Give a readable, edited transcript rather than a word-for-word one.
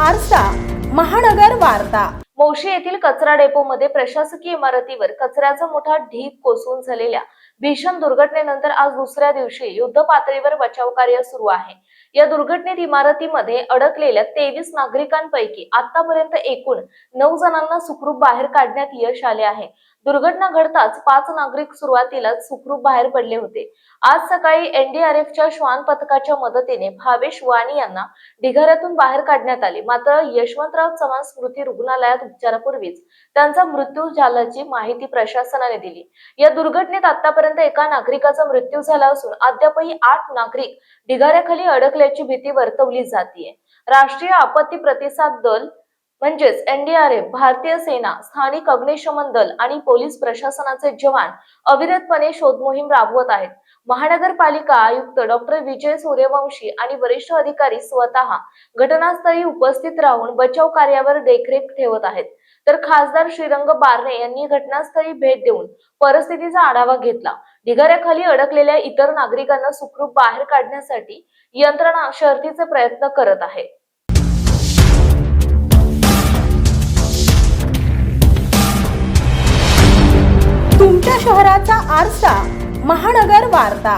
आरसा महानगर वार्ता। मोशी येथील कचरा डेपोमध्ये प्रशासकीय इमारतीवर कचऱ्याचा मोठा ढीग कोसळून झालेल्या भीषण दुर्घटनेनंतर आज दुसऱ्या दिवशी युद्ध पातळीवर बचाव कार्य सुरू आहे। या दुर्घटनेत इमारतीमध्ये अडकलेल्या 23 नागरिकांपैकी आतापर्यंत एकूण 9 जणांना सुखरूप बाहेर काढण्यात यश आले आहे। दुर्घटना घडताच 5 नागरिक सुरुवातीला सुखरूप बाहेर पडले होते। आज सकाळी एनडीआरएफच्या श्वान पथकाच्या मदतीने भावेश वाणी यांना ढिगाऱ्यातून बाहेर काढण्यात आले। मात्र यशवंतराव चव्हाण स्मृती रुग्णालयात उपचारापूर्वीच त्यांचा मृत्यू झाल्याची माहिती प्रशासनाने दिली। या दुर्घटनेत आतापर्यंत एका नागरिकाचा मृत्यू झाला असून अद्यापही 8 नागरिक ढिगाऱ्याखाली अडकल्याची भीती वर्तवली जाते। राष्ट्रीय आपत्ती प्रतिसाद दल म्हणजेच एनडीआरएफ, भारतीय सेना, स्थानिक अग्निशमन दल आणि पोलीस प्रशासनाचे जवान अविरतपणे शोध मोहीम राबवत आहेत। महानगरपालिका आयुक्त डॉक्टर विजय सूर्यवंशी आणि वरिष्ठ अधिकारी स्वतः घटनास्थळी उपस्थित राहून बचाव कार्यावर देखरेख ठेवत आहेत। तर खासदार श्रीरंग बारणे यांनी घटनास्थळी भेट देऊन परिस्थितीचा आढावा घेतला। ढिगाऱ्याखाली अडकलेल्या इतर नागरिकांना सुखरूप बाहेर काढण्यासाठी यंत्रणा शर्थीचे प्रयत्न करत आहे। तुमच्या शहराचा आरसा महानगर वार्ता।